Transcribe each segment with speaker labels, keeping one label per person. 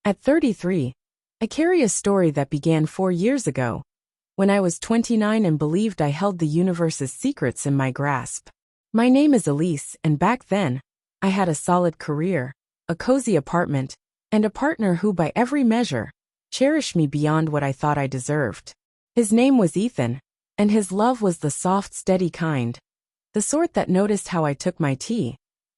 Speaker 1: At 33, I carry a story that began 4 years ago, when I was 29 and believed I held the universe's secrets in my grasp. My name is Elise, and back then, I had a solid career, a cozy apartment, and a partner who by every measure, cherished me beyond what I thought I deserved. His name was Ethan, and his love was the soft, steady kind, the sort that noticed how I took my tea,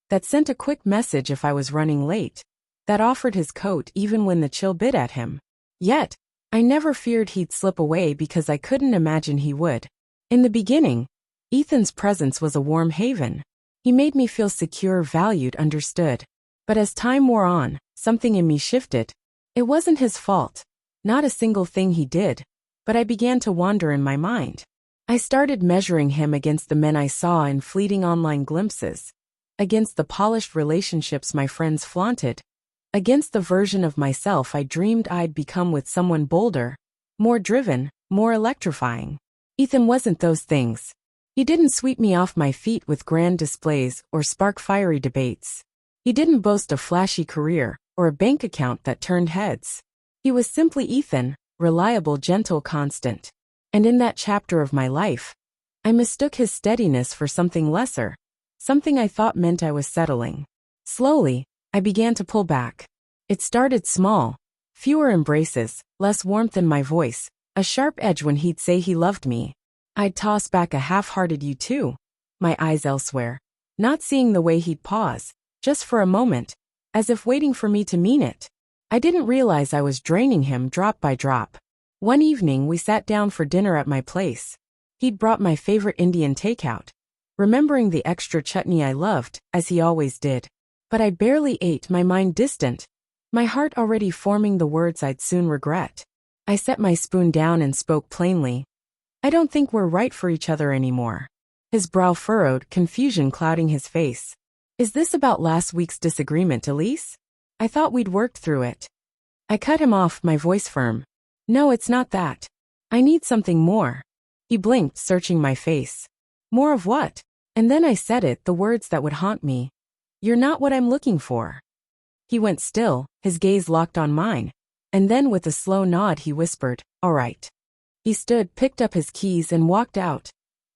Speaker 1: that sent a quick message if I was running late, that offered his coat even when the chill bit at him. Yet, I never feared he'd slip away because I couldn't imagine he would. In the beginning, Ethan's presence was a warm haven. He made me feel secure, valued, understood. But as time wore on, something in me shifted. It wasn't his fault, not a single thing he did, but I began to wander in my mind. I started measuring him against the men I saw in fleeting online glimpses, against the polished relationships my friends flaunted, against the version of myself I dreamed I'd become with someone bolder, more driven, more electrifying. Ethan wasn't those things. He didn't sweep me off my feet with grand displays or spark fiery debates. He didn't boast a flashy career or a bank account that turned heads. He was simply Ethan, reliable, gentle, constant. And in that chapter of my life, I mistook his steadiness for something lesser, something I thought meant I was settling. Slowly, I began to pull back. It started small, fewer embraces, less warmth in my voice, a sharp edge when he'd say he loved me. I'd toss back a half-hearted "you too," my eyes elsewhere, not seeing the way he'd pause, just for a moment, as if waiting for me to mean it. I didn't realize I was draining him drop by drop. One evening we sat down for dinner at my place. He'd brought my favorite Indian takeout, remembering the extra chutney I loved, as he always did. But I barely ate, my mind distant, my heart already forming the words I'd soon regret. I set my spoon down and spoke plainly. I don't think we're right for each other anymore. His brow furrowed, confusion clouding his face. Is this about last week's disagreement, Elise? I thought we'd worked through it. I cut him off, my voice firm. No, it's not that. I need something more. He blinked, searching my face. More of what? And then I said it, the words that would haunt me. You're not what I'm looking for. He went still, his gaze locked on mine, and then with a slow nod he whispered, all right. He stood, picked up his keys and walked out.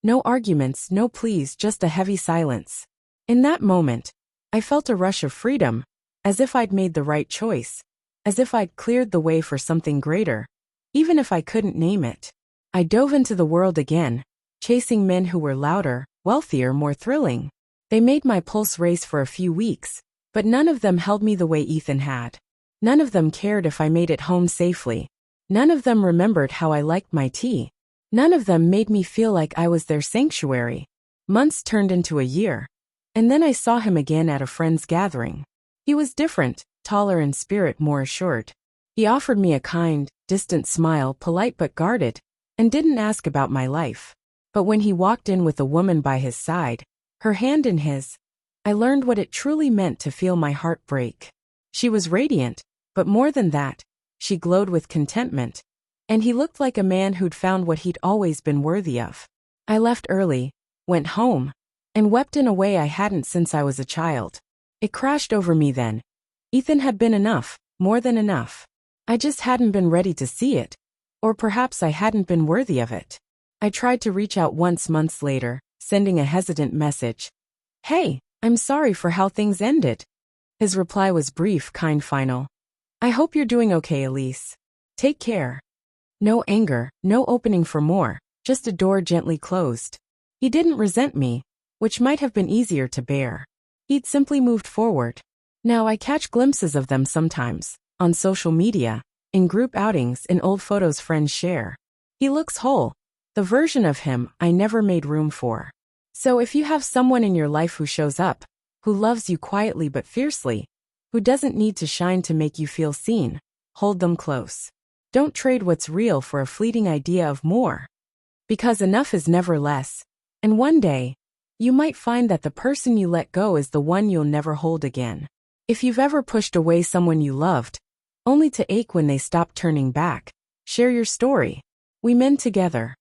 Speaker 1: No arguments, no pleas, just a heavy silence. In that moment, I felt a rush of freedom, as if I'd made the right choice, as if I'd cleared the way for something greater, even if I couldn't name it. I dove into the world again, chasing men who were louder, wealthier, more thrilling. They made my pulse race for a few weeks, but none of them held me the way Ethan had. None of them cared if I made it home safely. None of them remembered how I liked my tea. None of them made me feel like I was their sanctuary. Months turned into a year, and then I saw him again at a friend's gathering. He was different, taller in spirit, more assured. He offered me a kind, distant smile, polite but guarded, and didn't ask about my life. But when he walked in with a woman by his side, her hand in his, I learned what it truly meant to feel my heart break. She was radiant, but more than that, she glowed with contentment, and he looked like a man who'd found what he'd always been worthy of. I left early, went home, and wept in a way I hadn't since I was a child. It crashed over me then. Ethan had been enough, more than enough. I just hadn't been ready to see it, or perhaps I hadn't been worthy of it. I tried to reach out once months later, sending a hesitant message. Hey, I'm sorry for how things ended. His reply was brief, kind, final. I hope you're doing okay, Elise. Take care. No anger, no opening for more, just a door gently closed. He didn't resent me, which might have been easier to bear. He'd simply moved forward. Now I catch glimpses of them sometimes, on social media, in group outings, in old photos friends share. He looks whole, the version of him I never made room for. So if you have someone in your life who shows up, who loves you quietly but fiercely, who doesn't need to shine to make you feel seen, hold them close. Don't trade what's real for a fleeting idea of more. Because enough is never less, and one day, you might find that the person you let go is the one you'll never hold again. If you've ever pushed away someone you loved, only to ache when they stopped turning back, share your story. We mend together.